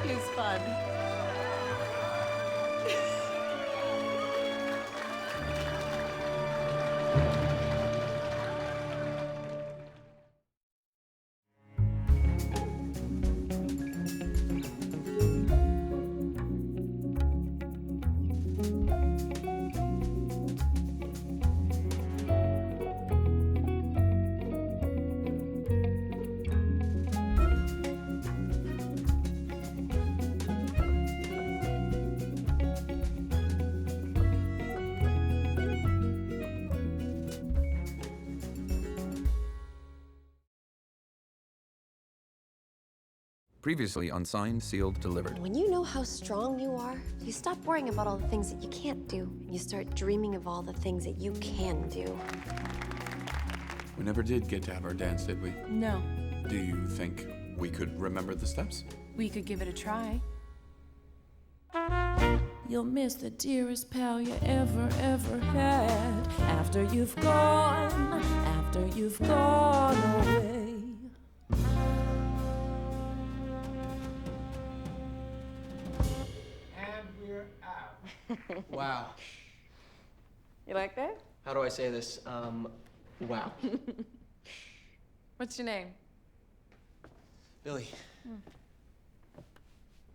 He's fun. Previously unsigned, sealed, delivered. When you know how strong you are, you stop worrying about all the things that you can't do, and you start dreaming of all the things that you can do. We never did get to have our dance, did we? No, Do you think we could remember the steps? we could give it a try. You'll miss the dearest pal you ever had after you've gone away. And we're out. Wow. You like that? How do I say this? Wow. What's your name? Billy.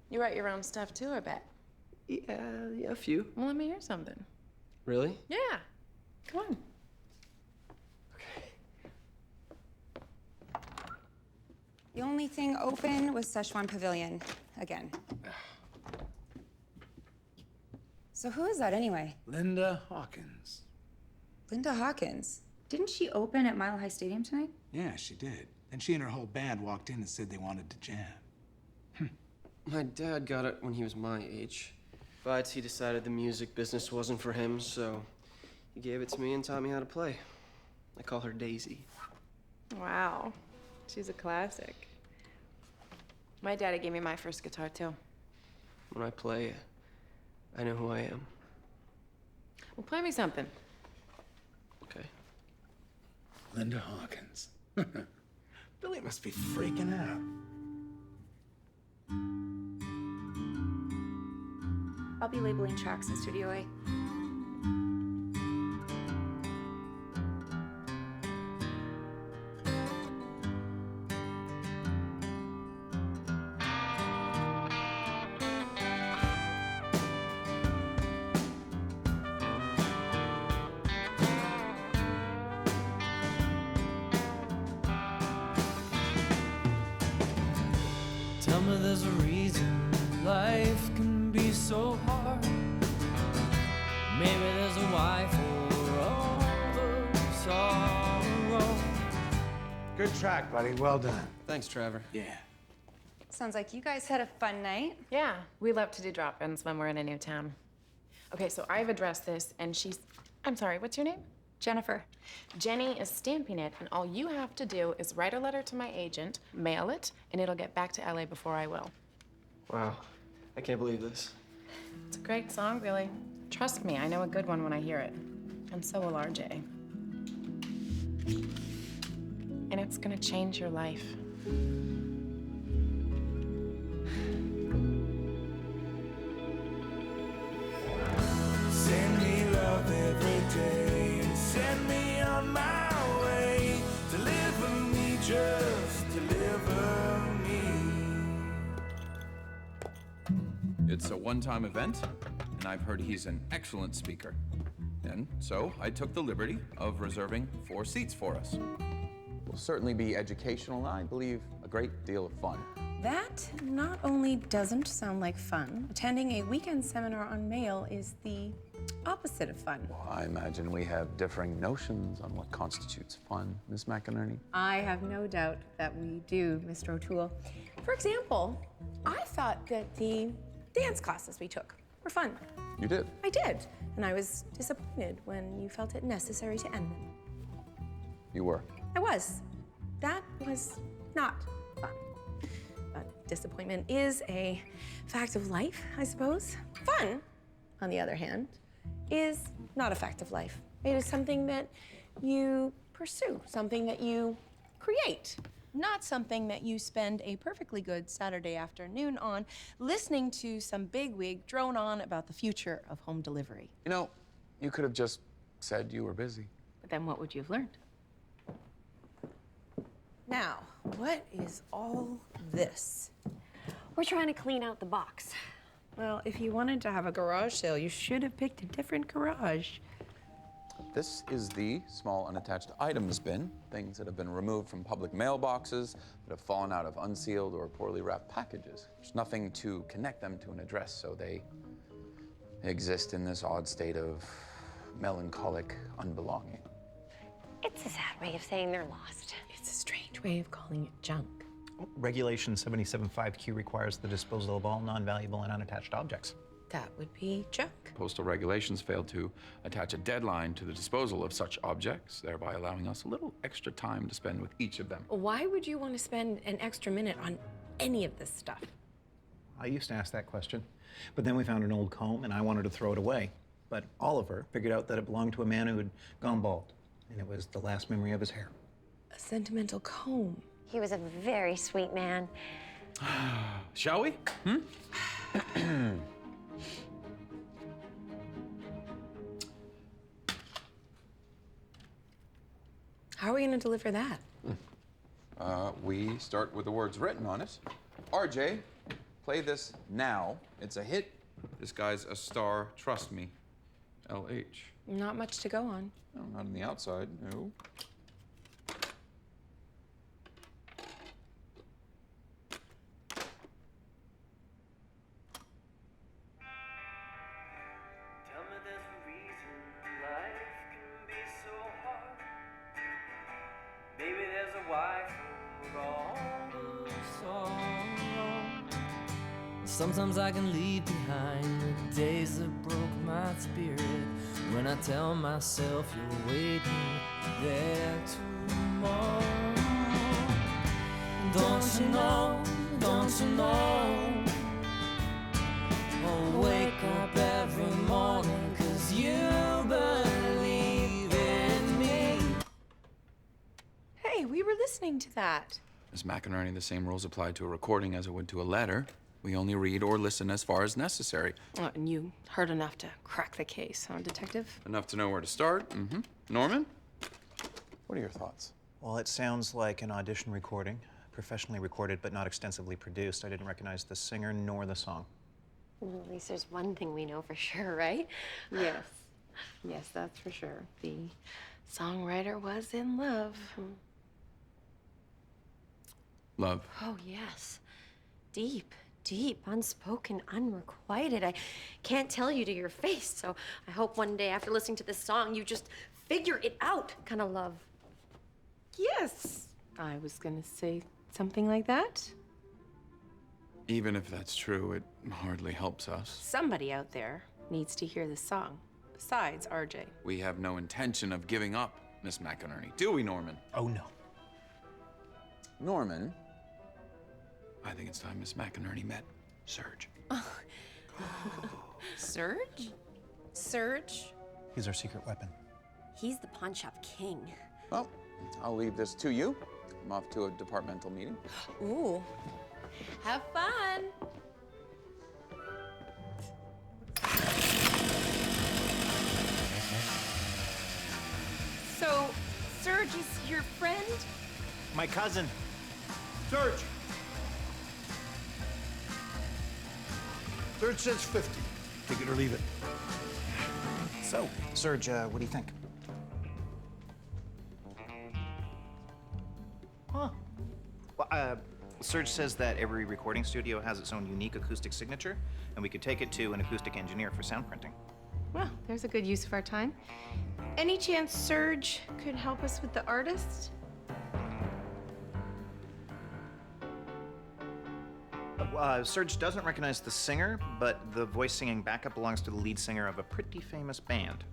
You write your own stuff too, I bet. Yeah, a few. Well, let me hear something. Really? Yeah. Come on. The only thing open was Szechuan Pavilion, again. So who is that anyway? Linda Hawkins. Linda Hawkins. Didn't she open at Mile High Stadium tonight? Yeah, she did. Then she and her whole band walked in and said they wanted to jam. My dad got it when he was my age. But he decided the music business wasn't for him, so he gave it to me and taught me how to play. I call her Daisy. Wow. She's a classic. My daddy gave me my first guitar too. When I play, I know who I am. Well, play me something. Okay. Linda Hawkins. Billy must be freaking out. I'll be labeling tracks in Studio A. Tell me there's a reason life can be so hard. Maybe there's a why for all the sorrow. Good track, buddy. Well done. Thanks, Trevor. Yeah. Sounds like you guys had a fun night. Yeah, we love to do drop-ins when we're in a new town. Okay, so I've addressed this, and I'm sorry, what's your name? Jennifer. Jenny is stamping it, and all you have to do is write a letter to my agent, mail it, and it'll get back to LA before I will. Wow. I can't believe this. It's a great song, Billy. Trust me, I know a good one when I hear it. And so will RJ. And it's gonna change your life. Send me love every day and send me on my way. Deliver me, just deliver me. It's a one-time event, and I've heard he's an excellent speaker. And so I took the liberty of reserving 4 seats for us. Will certainly be educational and I believe a great deal of fun. That not only doesn't sound like fun, attending a weekend seminar on mail is the opposite of fun. Well, I imagine we have differing notions on what constitutes fun, Miss McInerney. I have no doubt that we do, Mr. O'Toole. For example, I thought that the dance classes we took were fun. You did? I did, and I was disappointed when you felt it necessary to end them. You were. I was. That was not fun. But disappointment is a fact of life, I suppose. Fun, on the other hand, is not a fact of life. It is something that you pursue, something that you create. not something that you spend a perfectly good Saturday afternoon on listening to some bigwig drone on about the future of home delivery. You know, you could have just said you were busy. But then what would you have learned? Now, what is all this? We're trying to clean out the box. Well, if you wanted to have a garage sale, you should have picked a different garage. This is the small unattached items bin, things that have been removed from public mailboxes, that have fallen out of unsealed or poorly wrapped packages. There's nothing to connect them to an address, so they exist in this odd state of melancholic unbelonging. It's a sad way of saying they're lost. It's a strange way of calling it junk. Regulation 77.5Q requires the disposal of all non-valuable and unattached objects. That would be junk. Postal regulations failed to attach a deadline to the disposal of such objects, thereby allowing us a little extra time to spend with each of them. Why would you want to spend an extra minute on any of this stuff? I used to ask that question, but then we found an old comb and I wanted to throw it away. But Oliver figured out that it belonged to a man who had gone bald, and it was the last memory of his hair. A sentimental comb. He was a very sweet man. Shall we? How are we going to deliver that? We start with the words written on it. RJ, play this now. It's a hit. This guy's a star, trust me. LH. Not much to go on. No, not on the outside, no. Sometimes I can leave behind the days that broke my spirit. When I tell myself you're waiting there tomorrow. Don't you know, don't you know? Oh, wake up every morning 'cause you believe in me. Hey, we were listening to that. Ms. McInerney, the same rules apply to a recording as it would to a letter. We only read or listen as far as necessary. And you heard enough to crack the case, huh, Detective? Enough to know where to start. Norman? What are your thoughts? Well, it sounds like an audition recording, professionally recorded but not extensively produced. I didn't recognize the singer nor the song. Well, at least there's one thing we know for sure, right? Yes. Yes, that's for sure. The songwriter was in love. Love. Oh, yes. Deep, deep, unspoken, unrequited. I can't tell you to your face, so I hope one day after listening to this song, you just figure it out kind of love. Yes. I was gonna say something like that. Even if that's true, it hardly helps us. Somebody out there needs to hear this song, besides RJ. We have no intention of giving up, Miss McInerney. Do we, Norman? Oh, no. Norman? I think it's time Miss McInerney met Serge. Serge? Serge? He's our secret weapon. He's the pawn shop king. Well, I'll leave this to you. I'm off to a departmental meeting. Ooh. Have fun. So, Serge is your friend? My cousin. Serge! Serge says 50. Take it or leave it. So, Serge, what do you think? Huh. Well, Serge says that every recording studio has its own unique acoustic signature, and we could take it to an acoustic engineer for sound printing. Well, there's a good use of our time. Any chance Serge could help us with the artist? Serge doesn't recognize the singer, but the voice singing backup belongs to the lead singer of a pretty famous band.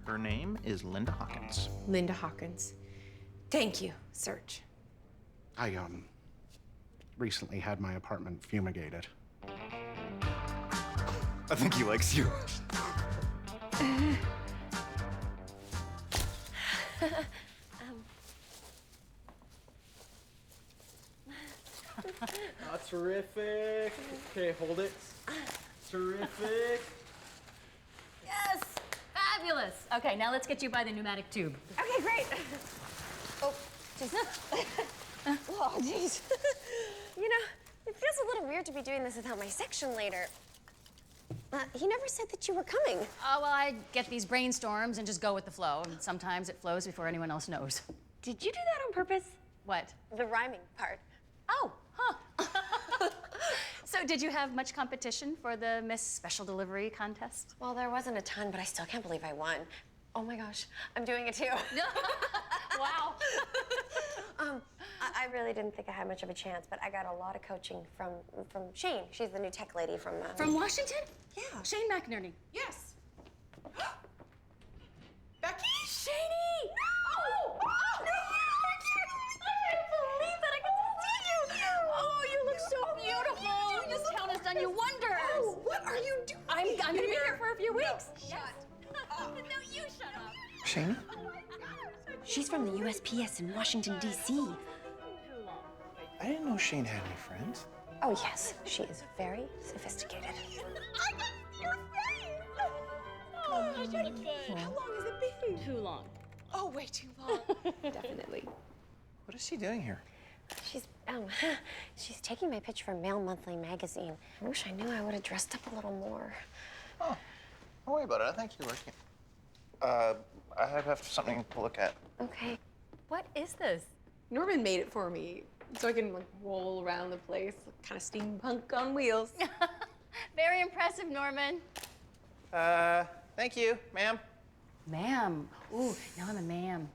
Her name is Linda Hawkins. Linda Hawkins. Thank you, Serge. I, recently had my apartment fumigated. I think he likes you. Oh, terrific. Okay, hold it. Terrific. Yes! Fabulous! Okay, now let's get you by the pneumatic tube. Okay, great. Oh, just. Oh, jeez. You know, it feels a little weird to be doing this without my section leader. He never said that you were coming. Oh, well, I get these brainstorms and just go with the flow. And sometimes it flows before anyone else knows. Did you do that on purpose? What? The rhyming part. Oh, huh. So did you have much competition for the Miss Special Delivery contest? Well, there wasn't a ton, but I still can't believe I won. Oh my gosh, I'm doing it too. Wow. I really didn't think I had much of a chance, but I got a lot of coaching from Shane. She's the new tech lady from... From Washington? Yeah. Shane McInerney. Yes. Becky? Shady! No! Oh, no! I can't believe that I get to see you! Oh, you look so beautiful. This town has done you wonders. Oh, what are you doing? I'm gonna be here for a few weeks. Shut up. No, you shut up. Shani? She's from the USPS in Washington, D.C. I didn't know Shane had any friends. Oh, yes. She is very sophisticated. I can see your face! Oh, look good. How long has it been? Too long. Oh, way too long. Definitely. What is she doing here? She's taking my pitch for Mail Monthly magazine. I wish I knew I would have dressed up a little more. Oh, don't worry about it. I think you're working. I have something to look at. Okay. What is this? Norman made it for me, so I can like roll around the place, kind of steampunk on wheels. Very impressive, Norman. Thank you, ma'am. Ma'am. Ooh, now I'm a ma'am.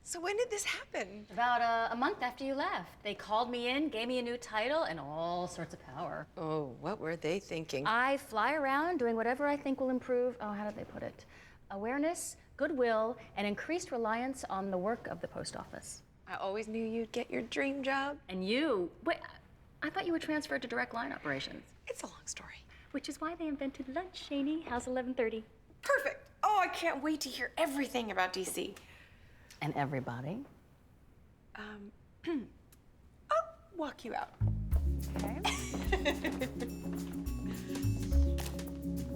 So when did this happen? About a month after you left. They called me in, gave me a new title, and all sorts of power. Oh, what were they thinking? I fly around doing whatever I think will improve, oh, how did they put it? Awareness, goodwill, and increased reliance on the work of the post office. I always knew you'd get your dream job. And you, wait, I thought you were transferred to direct line operations. It's a long story. Which is why they invented lunch, Shani. How's 11:30? Perfect. Oh, I can't wait to hear everything about DC. And everybody? I'll walk you out. Okay.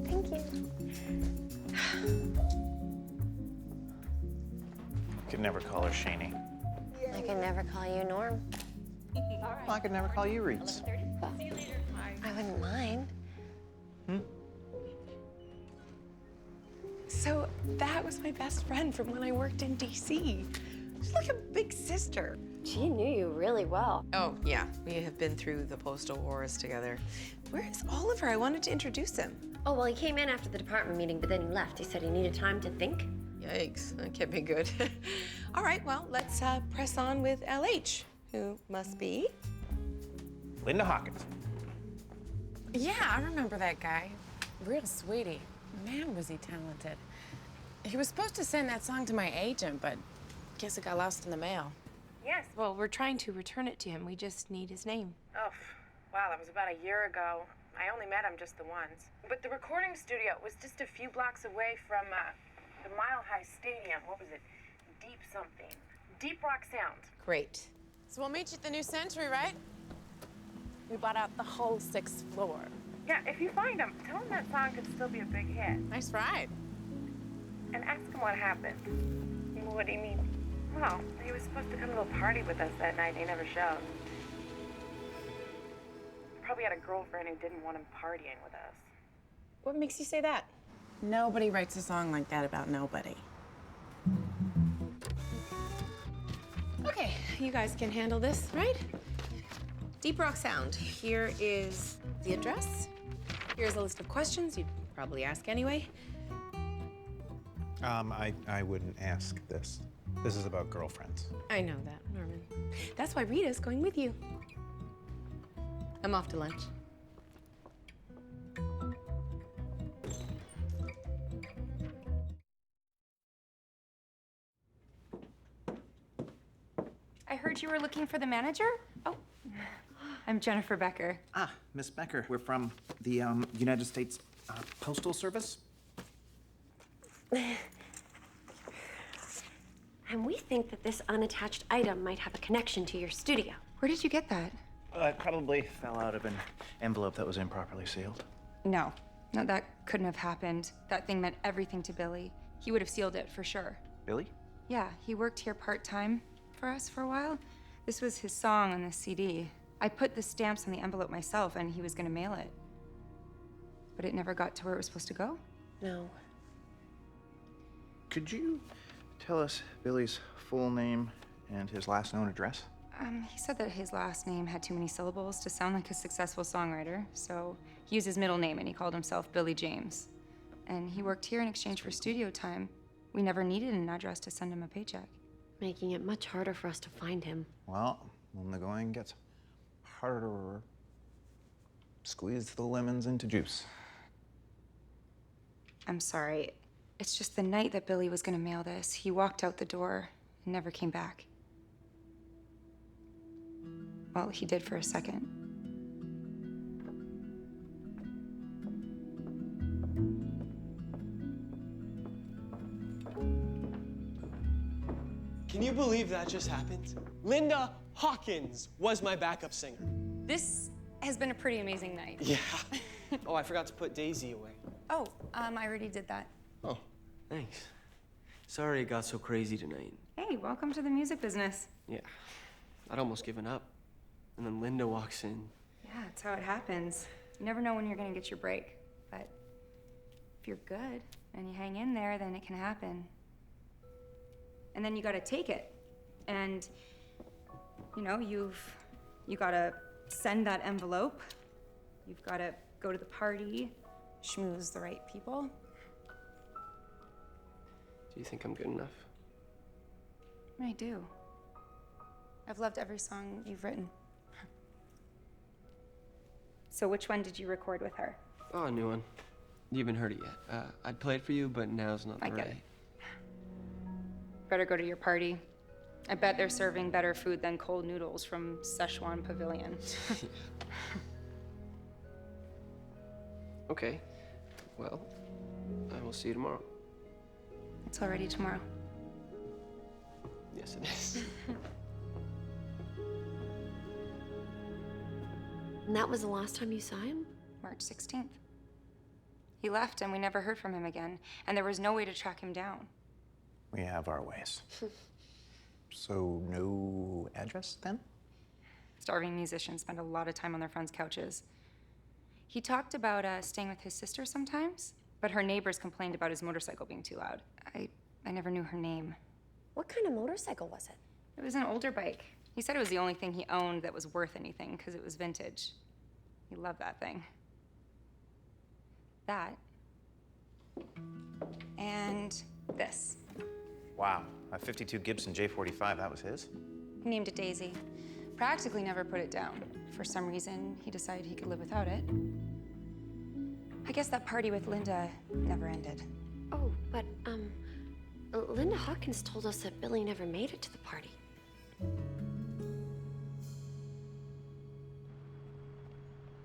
Thank you. I could never call her Shani. I can never call you Norm. Well, I could never call you Reeds. See you later. Bye. I wouldn't mind. So that was my best friend from when I worked in DC. She's like a big sister. She knew you really well. Oh, yeah. We have been through the postal wars together. Where is Oliver? I wanted to introduce him. Oh, well, he came in after the department meeting, but then he left. He said he needed time to think. Yikes, that can't be good. All right, well, let's press on with LH, who must be... Linda Hawkins. Yeah, I remember that guy. Real sweetie. Man, was he talented. He was supposed to send that song to my agent, but guess it got lost in the mail. Yes, well, we're trying to return it to him. We just need his name. Oh, wow, that was about a year ago. I only met him just the once. But the recording studio was just a few blocks away from the Mile High Stadium. What was it? Deep something. Deep Rock Sound. Great. So we'll meet you at the New Century, right? We bought out the whole 6th floor. Yeah, if you find him, tell him that song could still be a big hit. Nice ride. And ask him what happened. What do you mean? Well, he was supposed to come to a party with us that night. He never showed. Probably had a girlfriend who didn't want him partying with us. What makes you say that? Nobody writes a song like that about nobody. Okay, you guys can handle this, right? Deep Rock Sound. Here is the address. Here's a list of questions you'd probably ask anyway. I wouldn't ask this. This is about girlfriends. I know that, Norman. That's why Rita's going with you. I'm off to lunch. I heard you were looking for the manager? Oh, I'm Jennifer Becker. Ah, Miss Becker. We're from the United States Postal Service. And we think that this unattached item might have a connection to your studio. Where did you get that? It probably fell out of an envelope that was improperly sealed. No, that couldn't have happened. That thing meant everything to Billy. He would have sealed it for sure. Billy? Yeah, he worked here part-time for us for a while. This was his song on the CD. I put the stamps on the envelope myself, and he was gonna mail it. But it never got to where it was supposed to go. No. Could you tell us Billy's full name and his last known address? He said that his last name had too many syllables to sound like a successful songwriter, so he used his middle name and he called himself Billy James. And he worked here in exchange for studio time. We never needed an address to send him a paycheck. Making it much harder for us to find him. Well, when the going gets harder, squeeze the lemons into juice. I'm sorry. It's just the night that Billy was gonna mail this, he walked out the door and never came back. Well, he did for a second. Can you believe that just happened? Linda Hawkins was my backup singer. This has been a pretty amazing night. Yeah. Oh, I forgot to put Daisy away. Oh, I already did that. Oh, thanks. Sorry it got so crazy tonight. Hey, welcome to the music business. Yeah, I'd almost given up. And then Linda walks in. Yeah, that's how it happens. You never know when you're gonna get your break. But if you're good and you hang in there, then it can happen. And then you gotta take it. And, you know, you gotta send that envelope. You've gotta go to the party, schmooze the right people. Do you think I'm good enough? I do. I've loved every song you've written. So which one did you record with her? Oh, a new one. You haven't heard it yet. I'd play it for you, but now's not the I get right. it. Better go to your party. I bet they're serving better food than cold noodles from Szechuan Pavilion. Okay. Well, I will see you tomorrow. It's already tomorrow. Yes, it is. And that was the last time you saw him? March 16th. He left and we never heard from him again, and there was no way to track him down. We have our ways. So, no address then? Starving musicians spend a lot of time on their friends' couches. He talked about staying with his sister sometimes, but her neighbors complained about his motorcycle being too loud. I never knew her name. What kind of motorcycle was it? It was an older bike. He said it was the only thing he owned that was worth anything because it was vintage. He loved that thing. That. And this. Wow, a 52 Gibson J45, that was his? He named it Daisy. Practically never put it down. For some reason, he decided he could live without it. I guess that party with Linda never ended. Oh, but, Linda Hawkins told us that Billy never made it to the party.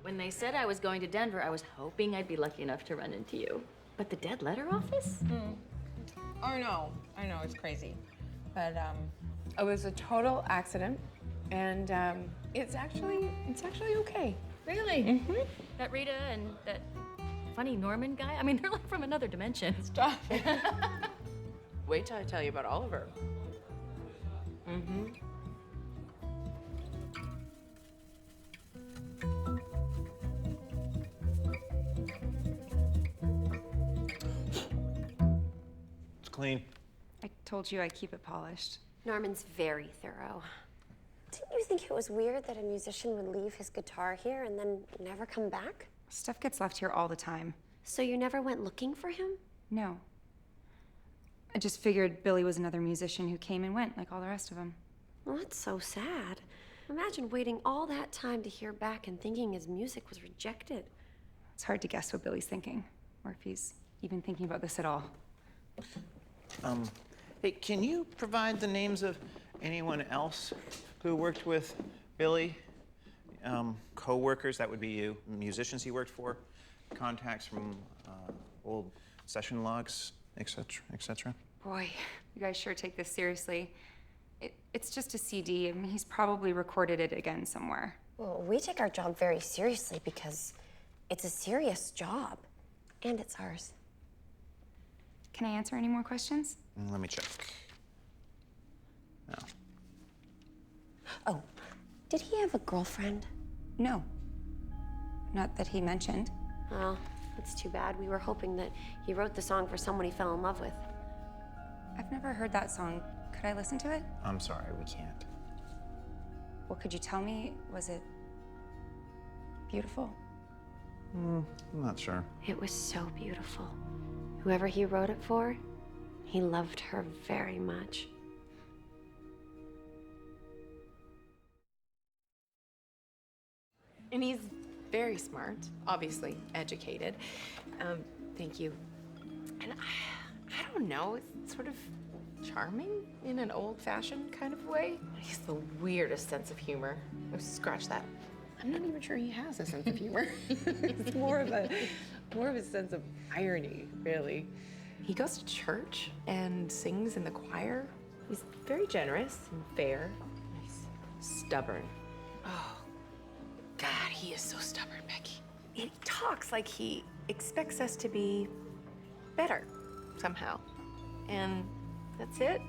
When they said I was going to Denver, I was hoping I'd be lucky enough to run into you. But the dead letter office? I know, it's crazy. But it was a total accident, and it's actually okay. Really? Mm-hmm. That Rita and that funny Norman guy? I mean, they're like from another dimension. Stop it. Wait till I tell you about Oliver. Mm-hmm. It's clean. I told you I keep it polished. Norman's very thorough. Didn't you think it was weird that a musician would leave his guitar here and then never come back? Stuff gets left here all the time. So you never went looking for him? No. I just figured Billy was another musician who came and went like all the rest of them. Well, that's so sad. Imagine waiting all that time to hear back and thinking his music was rejected. It's hard to guess what Billy's thinking, or if he's even thinking about this at all. Hey, can you provide the names of anyone else who worked with Billy? Co-workers, that would be you, musicians he worked for, contacts from old session logs, etc., etc. Boy, you guys sure take this seriously. It's just a CD. I mean, he's probably recorded it again somewhere. Well, we take our job very seriously because it's a serious job, and it's ours. Can I answer any more questions? Let me check. No. Oh, did he have a girlfriend? No. Not that he mentioned. Oh, that's too bad. We were hoping that he wrote the song for someone he fell in love with. I've never heard that song. Could I listen to it? I'm sorry, we can't. Well, could you tell me, was it beautiful? I'm not sure. It was so beautiful. Whoever he wrote it for, he loved her very much. And he's very smart, obviously educated. Thank you. And I don't know, it's sort of charming in an old-fashioned kind of way. He has the weirdest sense of humor. Oh, scratch that. I'm not even sure he has a sense of humor. It's more of a sense of irony, really. He goes to church and sings in the choir. He's very generous and fair. He's stubborn. Oh, God, he is so stubborn, Becky. He talks like he expects us to be better somehow. And that's it.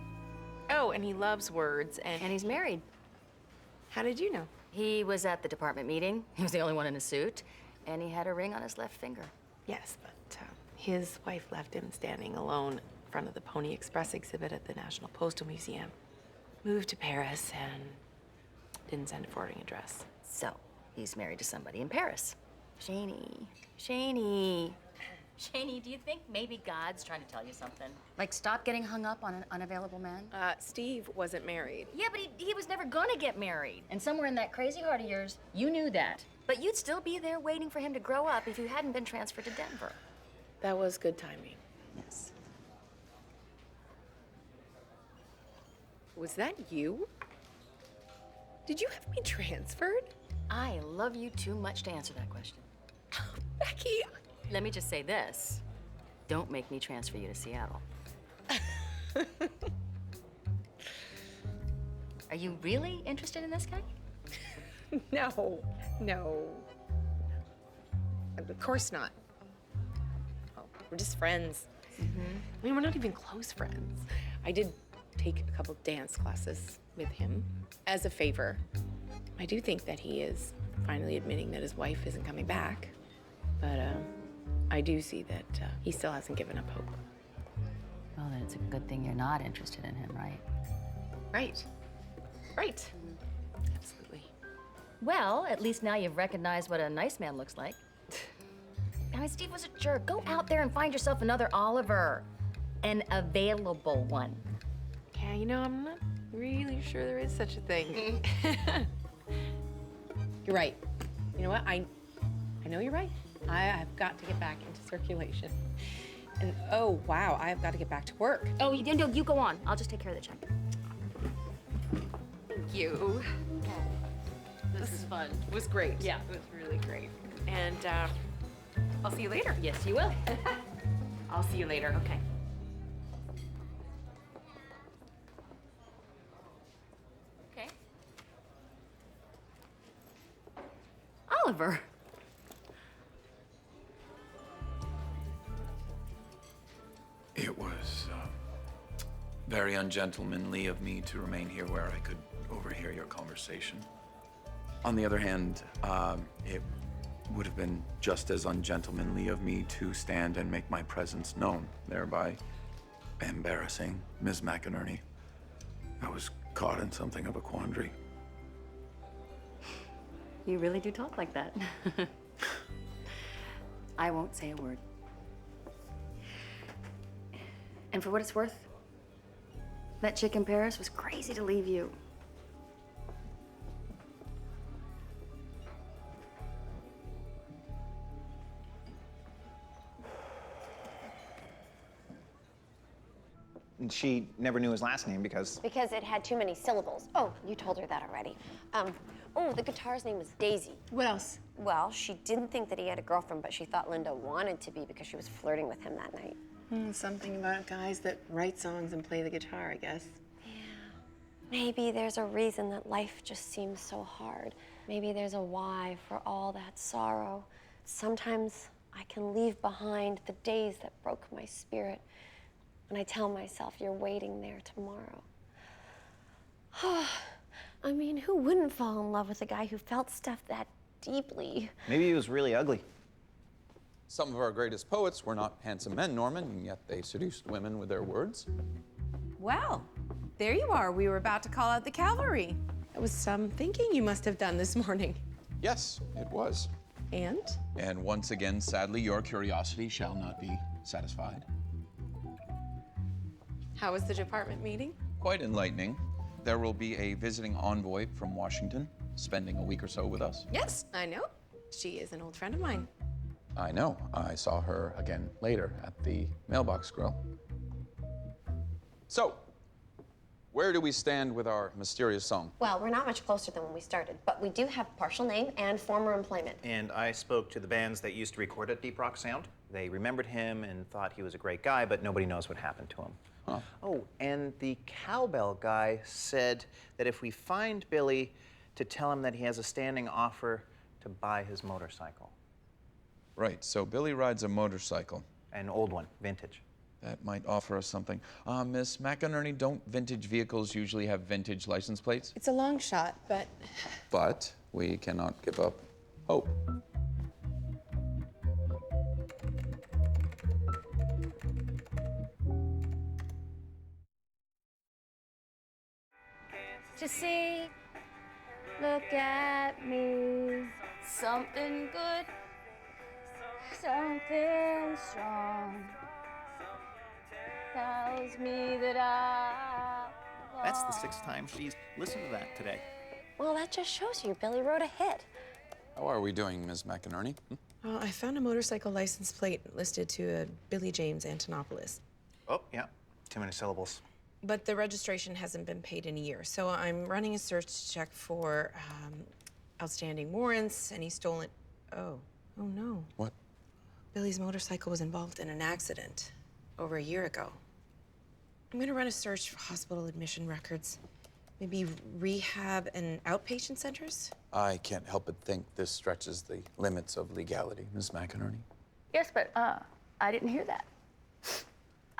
Oh, and he loves words and And he's married. How did you know? He was at the department meeting. He was the only one in a suit. And he had a ring on his left finger. Yes, but his wife left him standing alone in front of the Pony Express exhibit at the National Postal Museum. Moved to Paris and didn't send a forwarding address. So, he's married to somebody in Paris. Shani. Shani. Shani, do you think maybe God's trying to tell you something? Like, stop getting hung up on an unavailable man? Steve wasn't married. Yeah, but he was never gonna get married. And somewhere in that crazy heart of yours, you knew that. But you'd still be there waiting for him to grow up if you hadn't been transferred to Denver. That was good timing. Yes. Was that you? Did you have me transferred? I love you too much to answer that question. Becky! Let me just say this. Don't make me transfer you to Seattle. Are you really interested in this guy? No. Of course not. Oh, we're just friends. I mean, we're not even close friends. I did take a couple dance classes with him as a favor. I do think that he is finally admitting that his wife isn't coming back. But I do see that he still hasn't given up hope. Well, then it's a good thing you're not interested in him, right? Right. Absolutely. Well, at least now you've recognized what a nice man looks like. I mean, Steve was a jerk. Go out there and find yourself another Oliver. An available one. Yeah, you know, I'm not really sure there is such a thing. You're right. You know what? I know you're right. I have got to get back into circulation. And oh, wow, I have got to get back to work. Oh, you go on. I'll just take care of the check. Thank you. This is fun. It was great. Yeah. It was really great. And I'll see you later. Yes, you will. I'll see you later. Okay. Okay. Oliver. It was very ungentlemanly of me to remain here where I could overhear your conversation. On the other hand, it would have been just as ungentlemanly of me to stand and make my presence known, thereby embarrassing Ms. McInerney. I was caught in something of a quandary. You really do talk like that. I won't say a word. And for what it's worth, that chick in Paris was crazy to leave you. And she never knew his last name because Because it had too many syllables. Oh, you told her that already. Oh, the guitar's name was Daisy. What else? Well, she didn't think that he had a girlfriend, but she thought Linda wanted to be because she was flirting with him that night. Something about guys that write songs and play the guitar, I guess. Maybe there's a reason that life just seems so hard. Maybe there's a why for all that sorrow. Sometimes I can leave behind the days that broke my spirit, and I tell myself you're waiting there tomorrow. I mean, who wouldn't fall in love with a guy who felt stuff that deeply? Maybe he was really ugly. Some of our greatest poets were not handsome men, Norman, and yet they seduced women with their words. Well, there you are. We were about to call out the cavalry. It was some thinking you must have done this morning. Yes, it was. And? And once again, sadly, your curiosity shall not be satisfied. How was the department meeting? Quite enlightening. There will be a visiting envoy from Washington spending a week or so with us. Yes, I know. She is an old friend of mine. I know. I saw her again later at the mailbox grill. So, where do we stand with our mysterious song? Well, we're not much closer than when we started, but we do have partial name and former employment. And I spoke to the bands that used to record at Deep Rock Sound. They remembered him and thought he was a great guy, but nobody knows what happened to him. Huh. Oh, and the cowbell guy said that if we find Billy, to tell him that he has a standing offer to buy his motorcycle. Right, so Billy rides a motorcycle. An old one, vintage. That might offer us something. Miss McInerney, don't vintage vehicles usually have vintage license plates? It's a long shot, but... But we cannot give up hope. Just see, look at me, something good, something strong, tells me that I belong. That's the 6th time she's listened to that today. Well, that just shows you Billy wrote a hit. How are we doing, Ms. McInerney? I found a motorcycle license plate listed to a Billy James Antonopoulos. Oh, yeah, too many syllables. But the registration hasn't been paid in a year, so I'm running a search to check for outstanding warrants, any stolen... Oh no. What? Billy's motorcycle was involved in an accident over a year ago. I'm gonna run a search for hospital admission records, maybe rehab and outpatient centers? I can't help but think this stretches the limits of legality, Ms. McInerney. Yes, but I didn't hear that.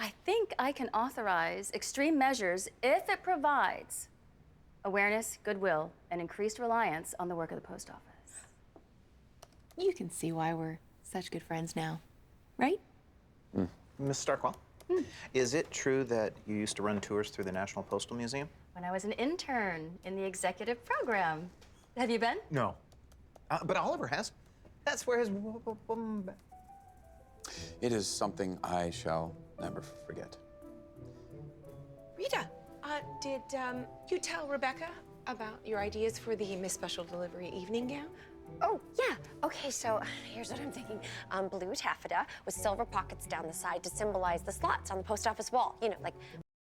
I think I can authorize extreme measures if it provides awareness, goodwill, and increased reliance on the work of the post office. You can see why we're such good friends now, right? Miss Starkwell, is it true that you used to run tours through the National Postal Museum? When I was an intern in the executive program. Have you been? No. But Oliver has. That's where his... It is something I shall never forget. Rita, did you tell Rebecca about your ideas for the Miss Special Delivery evening gown? Oh, yeah. Okay, so here's what I'm thinking. Blue taffeta with silver pockets down the side to symbolize the slots on the post office wall. You know, like